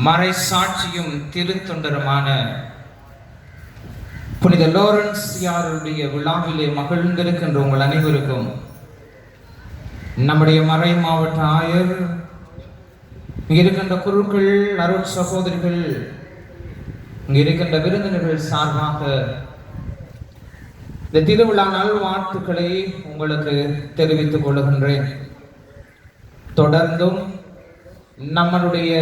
மறை சாட்சியும் திருத்தொண்டருமான புனித லாரன்ஸ் யாருடைய விழாவிலே மகிழ்ந்திருக்கின்ற உங்கள் அனைவருக்கும் நம்முடைய மறை மாவட்ட ஆயர், இங்கே இருக்கின்ற குருக்கள், அருட் சகோதரிகள், இங்கே இருக்கின்ற விருந்தினர்கள் சார்பாக இந்த திருவிழா நல்வாழ்த்துக்களை உங்களுக்கு தெரிவித்துக் கொள்கின்றேன். தொடர்ந்தும் நம்மளுடைய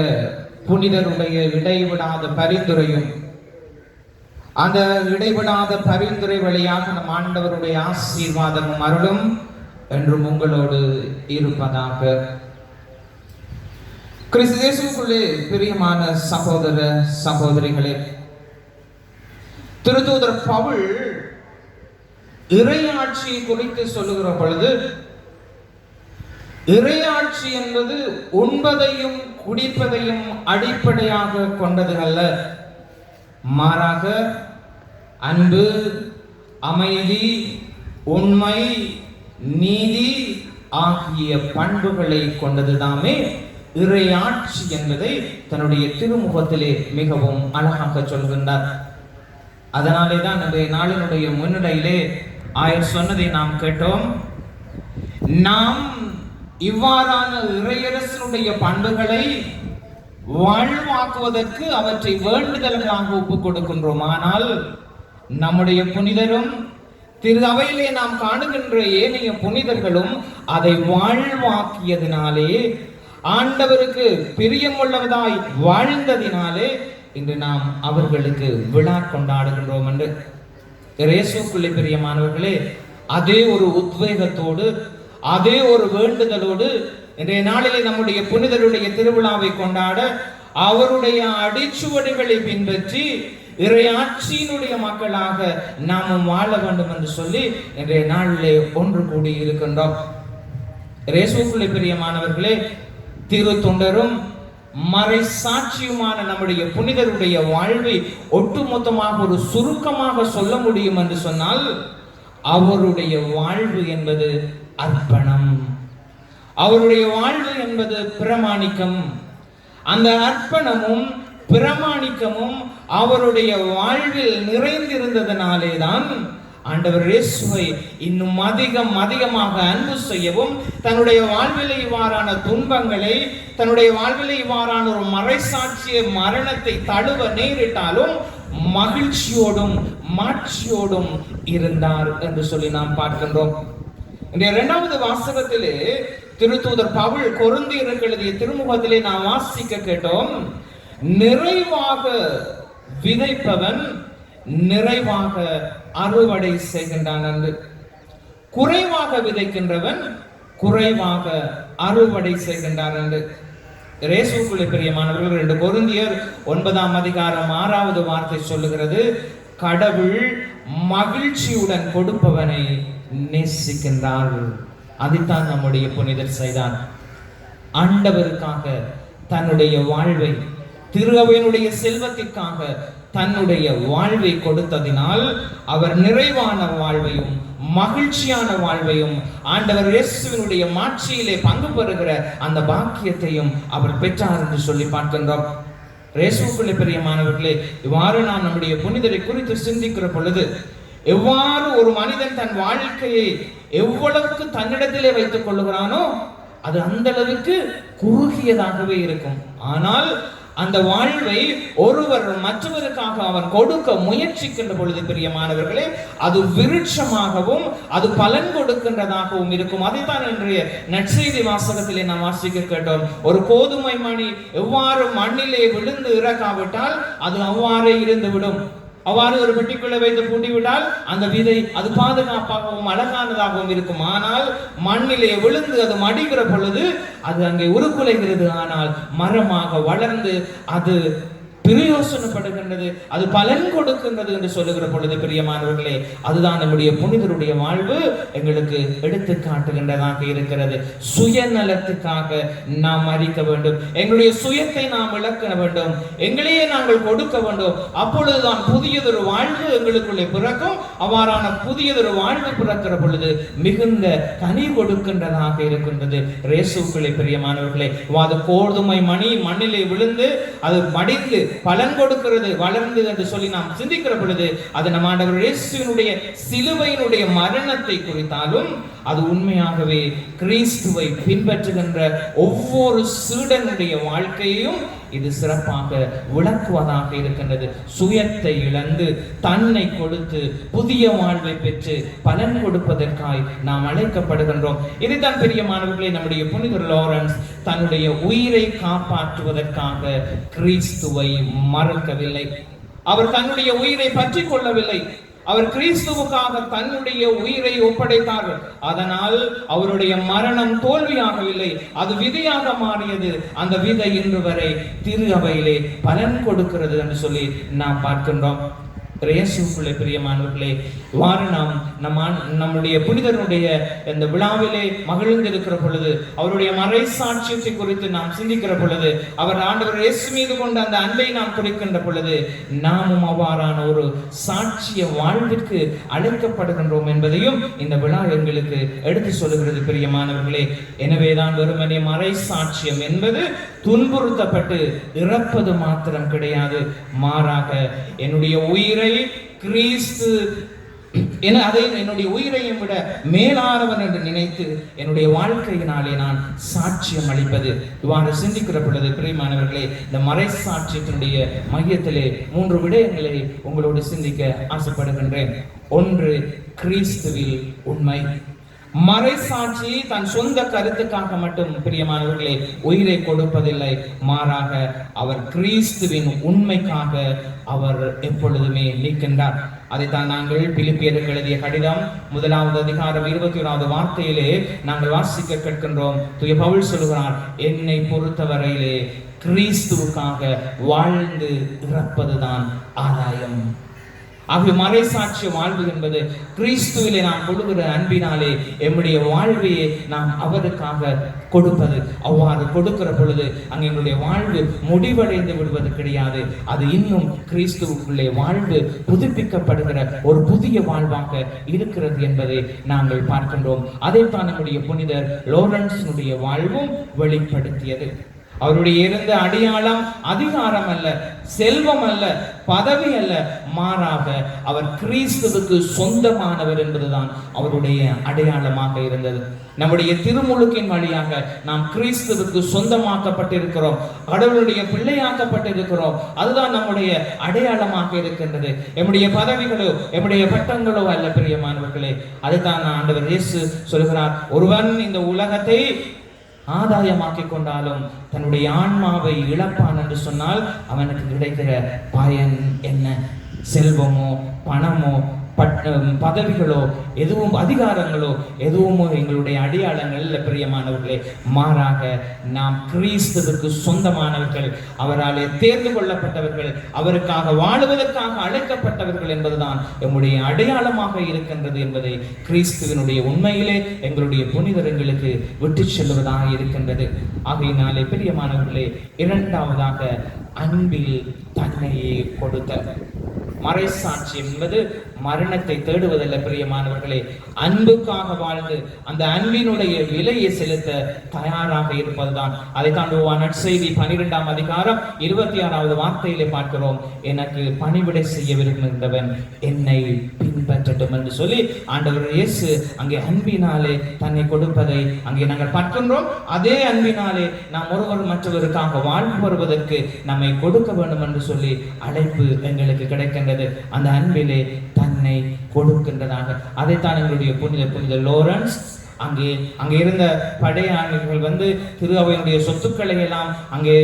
புனிதருடைய இடைவிடாத பரிந்துரையும், அந்த இடைவிடாத பரிந்துரை வழியாக நம் ஆண்டவருடைய ஆசீர்வாதமும் அருளும் என்றும் உங்களோடு இருப்பதாக. கிறிஸ்து இயேசுவுக்குள்ளே பிரியமான சகோதர சகோதரிகளே, திருத்தூதர் பவுல் இறையாட்சியை குறித்து சொல்லுகிற பொழுது, இறையாட்சி என்பது உண்பதையும் குடிப்பதையும் அடிப்படையாக கொண்டது அல்ல, மாறாக அன்பு, அமைதி, உண்மை, நீதி ஆகிய பண்புகளை கொண்டதுதாமே இறையாட்சி என்பதை தன்னுடைய திருமுகத்திலே மிகவும் அழகாக சொல்கின்றார். அதனாலே தான் இன்றைய நாளினுடைய முன்னிலையிலே ஆயர் சொன்னதை நாம் கேட்டோம். நாம் இவ்வாறான இறையரசனுடைய பண்புகளை வாழ்வாக்குவதற்கு அவற்றை வேண்டுதல்களாக ஒப்புக் கொடுக்கின்றோம். ஆனால் நம்முடைய புனிதரும் திரு அவையிலே நாம் காணுகின்ற ஏனைய புனிதர்களும் அதை வாழ்வாக்கியதினாலே, ஆண்டவருக்கு பிரியமுள்ளவதாய் வாழ்ந்ததினாலே இன்று நாம் அவர்களுக்கு விழா கொண்டாடுகின்றோம் என்று. இயேசுவுக்குள்ளே பிரியமானவர்களே, அதே ஒரு உத்வேகத்தோடு, அதே ஒரு வேண்டுதலோடு இன்றைய நாளிலே நம்முடைய புனிதருடைய திருவிழாவை கொண்டாட, அவருடைய அடிச்சுவடுகளை பின்பற்றி இறையாட்சியினுடைய மக்களாக நாமும் வாழ வேண்டும் என்று சொல்லி இன்றைய நாளிலே ஒன்று கூடி இருக்கின்றோம். இயேசுவுக்குள்ளே பிரியமானவர்களே, திருத்தொண்டரும் மறை சாட்சியுமான நம்முடைய புனிதருடைய வாழ்வை ஒட்டுமொத்தமாக ஒரு சுருக்கமாக சொல்ல முடியும் என்று சொன்னால், அவருடைய வாழ்வு என்பது அர்ப்பணம், அவருடைய வாழ்வு என்பது பிரமாணிக்கம். அந்த அர்ப்பணமும் பிரமாணிக்கமும் அவருடைய வாழ்வில் நிறைந்திருந்ததனாலே தான் ஆண்டவர் இயேசுவை இன்னும் அதிகமாக அன்பு செய்யவும், தன்னுடைய வாழ்விலே இவ்வாறான துன்பங்களை, தன்னுடைய வாழ்விலே இவ்வாறான ஒரு மறைசாட்சிய மரணத்தை தழுவ நேரிட்டாலும் மகிழ்ச்சியோடும் மாட்சியோடும் இருந்தார் என்று சொல்லி நாம் பார்க்கின்றோம். இந்த இரண்டாவது வாசகத்திலே திருத்தூதர் பவுல் கொரிந்தியருக்கு எழுதிய திருமுகத்திலே நாம் வாசிக்க கேட்டோம். நிறைவாக விதைப்பவன் நிறைவாக அறுவடை செய்கின்றான் என்று. குறைவாக விதைக்கின்றவன் குறைவாக அறுவடை செய்கின்றான் என்று. இயேசுவுக்குள்ளே பிரியமானவர்கள், 2 கொரிந்தியர் 9ஆம் அதிகாரம் 6வது வார்த்தை சொல்லுகிறது, கடவுள் மகிழ்ச்சியுடன் கொடுப்பவனை நேசிக்கின்றார்கள். அதைத்தான் நம்முடைய புனிதர் செய்தார். ஆண்டவருக்காக தன்னுடைய வாழ்வை, திரு அவையினுடைய செல்வத்திற்காக தன்னுடைய வாழ்வை கொடுத்ததினால் அவர் நிறைவான வாழ்வையும் மகிழ்ச்சியான வாழ்வையும் ஆண்டவர் இயேசுவினுடைய மாட்சியிலே பங்கு பெறுகிற அந்த பாக்கியத்தையும் அவர் பெற்றார் என்று சொல்லி பார்க்கின்றோம். இயேசுவுக்குள்ளே பிரியமானவர்களே, இவ்வாறு நாம் நம்முடைய புனிதரை குறித்து சிந்திக்கிற பொழுது, எவ்வாறு ஒரு மனிதன் தன் வாழ்க்கையை எவ்வளவுக்கு தன்னிடத்திலே வைத்துக் கொள்ளுகிறானோ அது அந்த அளவுக்கு குறுகியதாகவே இருக்கும். ஆனால் அந்த வாழ்வை ஒருவர் மற்றவருக்காக அவன் கொடுக்க முயற்சிக்கின்ற பொழுது பிரியமானவர்களே, அது விருட்சமாகவும் அது பலன் கொடுக்கின்றதாகவும் இருக்கும். அதைத்தான் இன்றைய நற்செய்தி வாசகத்திலே நாம் வாசிக்க கேட்டோம். ஒரு கோதுமை மணி எவ்வாறு மண்ணிலே விழுந்து இறக்காவிட்டால் அது அவ்வாறே இருந்து விடும். அவ்வாறு ஒரு பெட்டிக்குள்ளே வைத்து பூட்டிவிட்டால் அந்த விதை அது பாதுகாப்பாகவும் அழகானதாகவும் இருக்கும். ஆனால் மண்ணிலே விழுந்து அது மடிகிற பொழுது அது அங்கே உருக்குலைகிறது. ஆனால் மரமாக வளர்ந்து அது பிரயோசனப்படுகின்றது, அது பலன் கொடுக்கின்றது என்று சொல்லுகிற பொழுது பிரியமானவர்களே, அதுதான் நம்முடைய புனிதருடைய வாழ்வு எங்களுக்கு எடுத்து காட்டுகின்றதாக இருக்கிறது. சுயநலத்துக்காக நாம் மறிக்க வேண்டும், எங்களுடைய சுயத்தை நாம் இழக்க வேண்டும், எங்களையே நாங்கள் கொடுக்க வேண்டும். அப்பொழுதுதான் புதியதொரு வாழ்வு எங்களுக்குள்ளே பிறக்கும். அவ்வாறான புதியதொரு வாழ்வு பிறக்கிற பொழுது மிகுந்த கனி கொடுக்கின்றதாக இருக்கின்றது. இயேசுவுக்குள்ளே பிரியமானவர்களே, அது கோதுமை மணி மண்ணிலே விழுந்து அது மடிந்து பலன் கொடுக்கிறது, வளர்ந்து என்று சொல்லி நாம் சிந்திக்கிற பொழுது அது நம் ஆண்டவர் இயேசுவினுடைய சிலுவையினுடைய மரணத்தை குறித்தாலும் அது உண்மையாகவே கிறிஸ்துவை பின்பற்றுகின்ற ஒவ்வொரு சீடனுடைய வாழ்க்கையையும் இது சிறப்பாக விளக்குவதாக இருக்கின்றது. சுயத்தை இழந்து தன்னை கொடுத்து புதிய வாழ்வை பெற்று பலன் கொடுப்பதற்காய் நாம் அழைக்கப்படுகின்றோம். இதைத்தான் பிரியமானவர்களே, நம்முடைய புனிதர் லாரன்ஸ் தன்னுடைய உயிரை காப்பாற்றுவதற்காக கிறிஸ்துவை மறக்கவில்லை. அவர் தன்னுடைய உயிரை பற்றி கொள்ளவில்லை. அவர் கிறிஸ்துவுக்காக தன்னுடைய உயிரை ஒப்படைத்தார். அதனால் அவருடைய மரணம் தோல்வியாகவில்லை, அது விதையாக மாறியது. அந்த விதை இன்று வரை திரு அவையிலே பலன் கொடுக்கிறது என்று சொல்லி நாம் பார்க்கின்றோம். இயேசுவுக்குள்ளே பிரியமானவர்களே, வாரு நாம் நம்முடைய புனிதருடைய இந்த விழாவிலே மகிழ்ந்திருக்கிற பொழுது, அவருடைய மறை சாட்சியத்தை குறித்து நாம் சிந்திக்கிற பொழுது, அவர் ஆண்டவர் இயேசு மீது கொண்ட அந்த அன்பை நாம் குறிக்கின்ற பொழுது நாமும் அவ்வாறான ஒரு சாட்சிய வாழ்விற்கு அழைக்கப்படுகின்றோம் என்பதையும் இந்த விழா எங்களுக்கு எடுத்து சொல்லுகிறது பிரியமானவர்களே. எனவேதான் வெறுமனே மறை சாட்சியம் என்பது துன்புறுத்தப்பட்டு இறப்பது மாத்திரம் கிடையாது, மாறாக என்னுடைய உயிரை கிறிஸ்து அதை என்னுடைய உயிரையும் விட மேலானவன் என்று நினைத்து என்னுடைய வாழ்க்கையினாலே நான் சாட்சியம் அளிப்பது. இவ்வாறு சிந்திக்கிற பொழுது பிரியமானவர்களே, இந்த மறை சாட்சியத்தினுடைய மையத்திலே 3 விடயங்களை உங்களோடு சிந்திக்க ஆசைப்படுகின்றேன். 1, கிறிஸ்துவில் உண்மை. மறைசாட்சி தன் சொந்த கருத்துக்காக மட்டும் பிரியமானவர்களே உயிரை கொடுப்பதில்லை, மாறாக அவர் கிறிஸ்துவின் உண்மைக்காக அவர் எப்பொழுதுமே நிற்கின்றார். அதைத்தான் நாங்கள் பிலிப்பியருக்கு எழுதிய கடிதம் 1வது அதிகாரம் 21வது வார்த்தையிலே நாங்கள் வாசிக்க கேட்கின்றோம். தூய பவுல் சொல்கிறார், என்னை பொறுத்தவரையிலே கிறிஸ்துவுக்காக வாழ்ந்து இறப்பதுதான் ஆதாயம். ஆகிய மறைசாட்சிய வாழ்வு என்பது கிறிஸ்துவிலே நாம் கொடுக்கிற அன்பினாலே எம்முடைய வாழ்வையே நாம் அவருக்காக கொடுப்பது. அவ்வாறு கொடுக்கிற பொழுது அங்கே எங்களுடைய வாழ்வு முடிவடைந்து விடுவது கிடையாது, அது இன்னும் கிறிஸ்துவுக்குள்ளே வாழ்வு புதுப்பிக்கப்படுகிற ஒரு புதிய வாழ்வாக இருக்கிறது என்பதை நாங்கள் பார்க்கின்றோம். அதைத்தான் நம்முடைய புனிதர் லாரன்ஸினுடைய வாழ்வும் வெளிப்படுத்தியது. அவருடைய இருந்த அடையாளம் அதிகாரம் அல்ல, செல்வம் அல்ல, பதவி அல்ல, மாறாக அவர் கிறிஸ்துவுக்கு சொந்தமானவர் என்பதுதான் அவருடைய அடையாளமாக இருந்தது. நம்முடைய திருமுழுக்கின் வழியாக நாம் கிறிஸ்துவுக்கு சொந்தமாக்கப்பட்டிருக்கிறோம், கடவுளுடைய பிள்ளையாக்கப்பட்டிருக்கிறோம். அதுதான் நம்முடைய அடையாளமாக இருக்கின்றது. நம்முடைய பதவிகளோ நம்முடைய பட்டங்களோ அல்ல பிரியமானவர்களே. அதுதான் ஆண்டவர் இயேசு சொல்கிறார், ஒருவன் இந்த உலகத்தை ஆதாயமாக்கிக் கொண்டாலும் தன்னுடைய ஆன்மாவை இழப்பான் என்று சொன்னால் அவனுக்கு கிடைக்கிற பயன் என்ன? செல்வமோ பணமோ பதவிகளோ எதுவும் அதிகாரங்களோ எதுவும் எங்களுடைய அடையாளங்கள் இல்லை பிரியமானவர்களே. மாறாக நாம் கிறிஸ்துவுக்கு சொந்தமானவர்கள், அவராலே தேர்ந்து கொள்ளப்பட்டவர்கள், அவருக்காக வாழுவதற்காக அழைக்கப்பட்டவர்கள் என்பதுதான் எங்களுடைய அடையாளமாக இருக்கின்றது என்பதை கிறிஸ்துவனுடைய உண்மையிலே எங்களுடைய புனிதர் எங்களுக்கு விட்டு செல்வதாக இருக்கின்றது. ஆகையினாலே பிரியமானவர்களே, 2வதாக அன்பில் தன்னையே கொடுத்த மறைசாட்சி என்பது மரணத்தை தேடுவதல்ல பிரியமானவர்களே, அன்புக்காக வாழ்ந்து அந்த அன்பினுடைய விலையை செலுத்த தயாராக இருப்பதுதான். அதைத்தான் நற்செய்தி 12ஆம் அதிகாரம் 26வது வார்த்தையிலே பார்க்கிறோம், எனக்கு பணிவிடை செய்ய விரும்புகின்றவன் என்னை பின்பற்றட்டும் என்று சொல்லி ஆண்டவர் இயேசு அங்கே அன்பினாலே தன்னை கொடுப்பதை அங்கே நாங்கள் பார்க்கின்றோம். அதே அன்பினாலே நாம் ஒருவர் மற்றவருக்காக வாழ்வு வருவதற்கு நம்மை கொடுக்க வேண்டும் என்று சொல்லி அழைப்பு எங்களுக்கு கிடைக்கின்றது. அந்த அன்பிலே தன்னை கொடுக்கின்றதாக அதைத்தான் எங்களுடைய புனித லாரன்ஸ் அங்கே இருந்த படையாளிகள் வந்து திரு அவையினுடைய சொத்துக்களை எல்லாம் அங்கே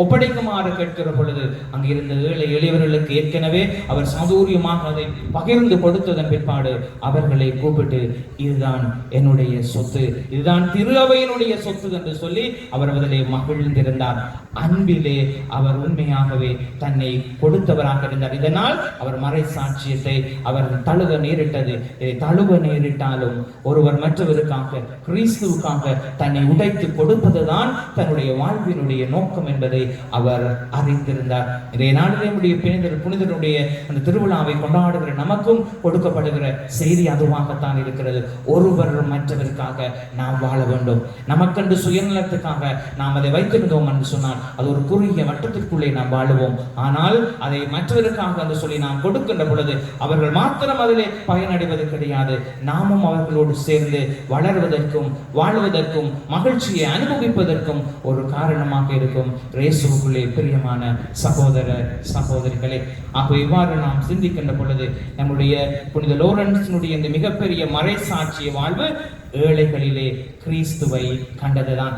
ஒப்படைக்குமாறு கேட்கிற பொழுது அங்கே இருந்த ஏழை எளியவர்களுக்கு ஏற்கனவே அவர் சாதுரியமாக அதை பகிர்ந்து கொடுத்ததன் பிற்பாடு அவர்களை கூப்பிட்டு, இதுதான் என்னுடைய சொத்து, இதுதான் திரு அவையினுடைய சொத்து என்று சொல்லி அவர் அதிலே மகிழ்ந்திருந்தார். அன்பிலே அவர் உண்மையாகவே தன்னை கொடுத்தவராக இருந்தார். இதனால் அவர் மறை சாட்சியத்தை அவர் தழுவ நேரிட்டது. தழுவ நேரிட்டாலும் ஒருவர் மற்றவருக்காக, கிறிஸ்துவுக்காக தன்னை உடைத்து கொடுப்பதுதான் தன்னுடைய வாழ்வினுடைய நோக்கம் என்பதை அவர் அறிந்திருந்தார். இதை நாளிலே புனிதருடைய அந்த திருவிழாவை கொண்டாடுகிற நமக்கும் கொடுக்கப்படுகிற செய்தி அதுவாகத்தான் இருக்கிறது. ஒருவர் மற்றவருக்காக நாம் வாழ வேண்டும். நமக்கென்று சுயநலத்துக்காக நாம் அதை வைத்திருந்தோம் என்று சொன்னால் அது ஒரு குறுகிய வட்டத்திற்குள்ளே நாம் வாழுவோம். ஆனால் அதை மற்றவருக்காக என்று சொல்லி நாம் கொடுக்கின்ற பொழுது அவர்கள் மாத்திரம் அதிலே பயனடைவது கிடையாது. நாமும் அவர்களோடு சேர்ந்து வளர்வதற்கும் வாழ்வதற்கும் மகிழ்ச்சியை அனுபவிப்பதற்கும் ஒரு காரணமாக இருக்கும். இயேசுவுக்குள்ளே பிரியமான சகோதர சகோதரிகளே, ஆக இவ்வாறு நாம் சிந்திக்கின்ற பொழுது நம்முடைய புனித லோரன்ஸினுடைய இந்த மிகப்பெரிய மறை சாட்சிய வாழ்வு ஏழைகளிலே கிறிஸ்துவை கண்டதுதான்.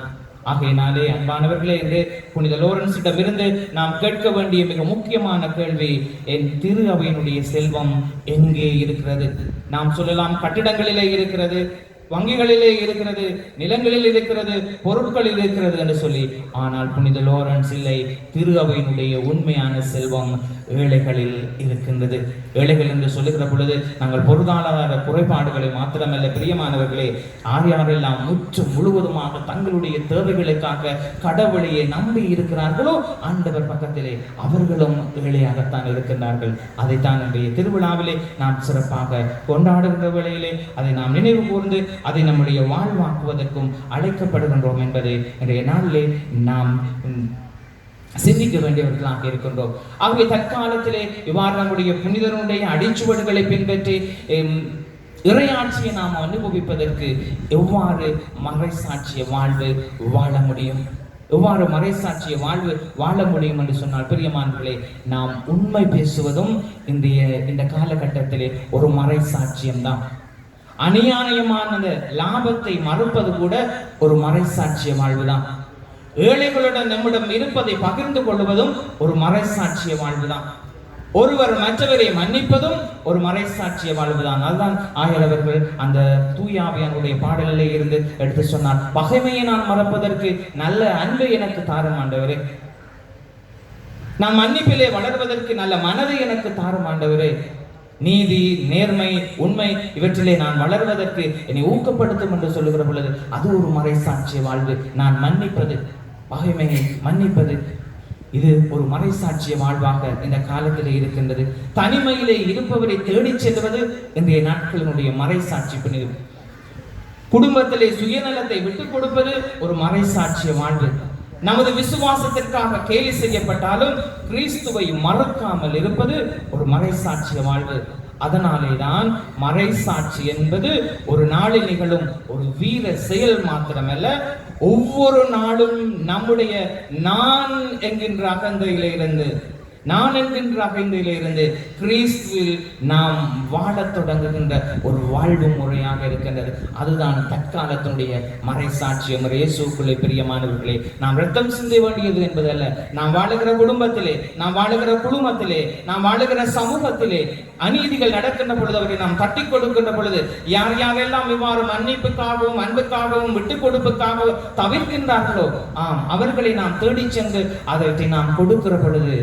ஆகையினாலே அன்பானவர்களே, என்று புனித லோரன்ஸிடமிருந்து நாம் கேட்க வேண்டிய மிக முக்கியமான கேள்வி, என் திரு அவையினுடைய செல்வம் எங்கே இருக்கிறது? நாம் சொல்லலாம் கட்டிடங்களிலே இருக்கிறது, வங்கிகளிலே இருக்கிறது, நிலங்களில் இருக்கிறது, பொருட்களில் இருக்கிறது என்று சொல்லி. ஆனால் புனித லோரன்ஸ் இல்லை, திரு அவையினுடைய உண்மையான செல்வம் ஏழைகளில் இருக்கின்றது. ஏழைகள் என்று சொல்லுகிற பொழுது நாங்கள் பொருளாதார குறைபாடுகளை மாத்திரமல்ல பிரியமானவர்களே, யாரெல்லாம் முழுவதுமாக தங்களுடைய தேவைகளுக்காக கடவுளையே நம்பி இருக்கிறார்களோ ஆண்டவர் பக்கத்திலே அவர்களும் ஏழையாகத்தான் இருக்கின்றார்கள். அதைத்தான் இன்றைய திருவிழாவிலே நாம் சிறப்பாக கொண்டாடுகின்ற வேளையிலே அதை நாம் நினைவு கூர்ந்து அதை நம்முடைய வாழ்வாக்குவதற்கும் அழைக்கப்படுகின்றோம் என்பதை இன்றைய நாளிலே நாம் சிந்திக்க வேண்டியவர்களாக இருக்கின்றோம். ஆகவே தற்காலத்திலே இவ்வாறு நம்முடைய புனிதருடைய அடிச்சுவடுகளை பின்பற்றி இறையாட்சியை நாம் அனுபவிப்பதற்கு எவ்வாறு மறைசாட்சிய வாழ்வு வாழ முடியும்? எவ்வாறு மறைசாட்சிய வாழ்வு வாழ முடியும் என்று சொன்னால் பிரியமானவர்களே, நாம் உண்மை பேசுவதும் இந்த காலகட்டத்திலே ஒரு மறைசாட்சியம்தான். அநியாயமான லாபத்தை மறுப்பது கூட ஒரு மறைசாட்சிய வாழ்வுதான். ஏழைகளுடன் நம்மிடம் இருப்பதை பகிர்ந்து கொள்வதும் ஒரு மறைசாட்சிய வாழ்வுதான். ஒருவர் மற்றவரை மன்னிப்பதும் ஒரு மறைசாட்சிய வாழ்வுதான். அதுதான் ஆயரவர்கள் அந்த தூயாவியானுடைய பாடலிலே இருந்து எடுத்து சொன்னார், பகைமையை நான் மறப்பதற்கு நல்ல அன்பை எனக்கு தாரும் ஆண்டவரே, நான் மன்னிப்பிலே வளர்வதற்கு நல்ல மனதை எனக்கு தாரும் ஆண்டவரே, நீதி நேர்மை உண்மை இவற்றிலே நான் வளர்வதற்கு என்னை ஊக்கப்படுத்தும் என்று சொல்லுகிற பொழுது அது ஒரு மறைசாட்சிய வாழ்வு. நான் மன்னிப்பது, பகைமையை மன்னிப்பது, இது ஒரு மறைசாட்சிய வாழ்வாக இந்த காலத்திலே இருக்கின்றது. தனிமையிலே இருப்பவரை தேடிச் செல்வது இன்றைய நாட்களினுடைய மறைசாட்சி பணி. குடும்பத்திலே சுயநலத்தை விட்டுக் கொடுப்பது ஒரு மறைசாட்சிய வாழ்வு. நமது விசுவாசத்திற்காக கேலி செய்யப்பட்டாலும் கிறிஸ்துவை மறக்காமல் இருப்பது ஒரு மறைசாட்சிய வாழ்வு. அதனாலேதான் மறைசாட்சி என்பது ஒரு நாளில் நிகழும் ஒரு வீர செயல் மாத்திரமல்ல, ஒவ்வொரு நாளும் நம்முடைய நான் என்கின்ற அகந்தையிலிருந்து கிறிஸ்துவில் நாம் வாழத் தொடங்குகின்ற ஒரு வாழ்வு முறையாக இருக்கின்றது. அதுதான் தற்காலத்தினுடைய மறைசாட்சியம். இயேசுவுக்குள்ளே பிரியமானவர்களே, நாம் ரத்தம் சிந்த வேண்டியது என்பதல்ல. நாம் வாழுகிற குடும்பத்திலே, நாம் வாழுகிற குழுமத்திலே, நாம் வாழுகிற சமூகத்திலே அநீதிகள் நடக்கின்ற பொழுது அவரை நாம் தட்டி கொடுக்கின்ற பொழுது யார் யாரெல்லாம் இவ்வாறு மன்னிப்புக்காகவும் அன்புக்காகவும் விட்டுக் கொடுப்புக்காகவும் தவிர்க்கின்றார்களோ அவர்களை நாம் தேடி சென்று அதை நாம் கொடுக்கிற பொழுது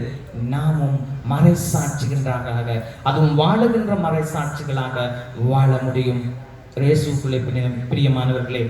நாமும் மறைசாட்சிகளாக, அதுவும் வாழுகின்ற மறைசாட்சிகளாக வாழ முடியும். இயேசுவுக்குள்ளே பிரியமானவர்களே,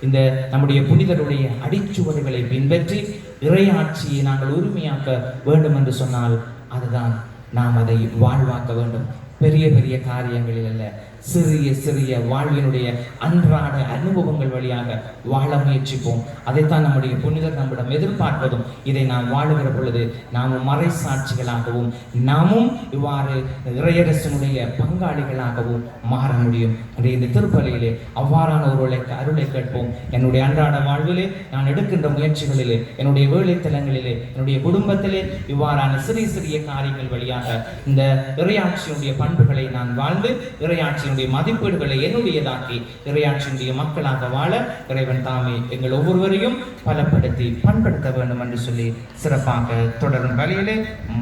இந்த நம்முடைய புனிதருடைய அடிச்சுவடுகளை பின்பற்றி இறையாட்சியை நாங்கள் உரிமையாக்க வேண்டும் என்று சொன்னால் அதுதான் நாம் அதை வாழ்வாக்க வேண்டும். பெரிய பெரிய காரியங்களில் அல்ல, சிறிய சிறிய வாழ்வினுடைய அன்றாட அனுபவங்கள் வழியாக வாழ முயற்சிப்போம். அதைத்தான் நம்முடைய புனிதர் நம்மிடம் எதிர்பார்ப்பதும். இதை நாம் வாழுகிற பொழுது நாமும் மறைசாட்சிகளாகவும் நாமும் இவ்வாறு இறையரசனுடைய பங்காளிகளாகவும் மாற முடியும். இந்த திருப்பலியிலே அவ்வாறான ஒரு அருளை கேட்போம். என்னுடைய அன்றாட வாழ்விலே நான் எடுக்கின்ற முயற்சிகளிலே, என்னுடைய வேலைத்தலங்களிலே, என்னுடைய குடும்பத்திலே இவ்வாறான சிறிய சிறிய காரியங்கள் வழியாக இந்த இறையாட்சியுடைய பண்புகளை நான் வாழ்ந்து இறையாட்சி இறையாட்சியினுடைய மதிப்பீடுகளை என்னுடையதாக்கி இறையாட்சியினுடைய மக்களாக வாழ இறைவன் தாமே எங்கள் ஒவ்வொருவரையும் பலப்படுத்தி பண்படுத்த வேண்டும் என்று சொல்லி சிறப்பாக தொடரும் வழியிலே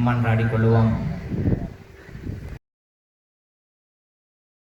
மன்றாடிக் கொள்வோம்.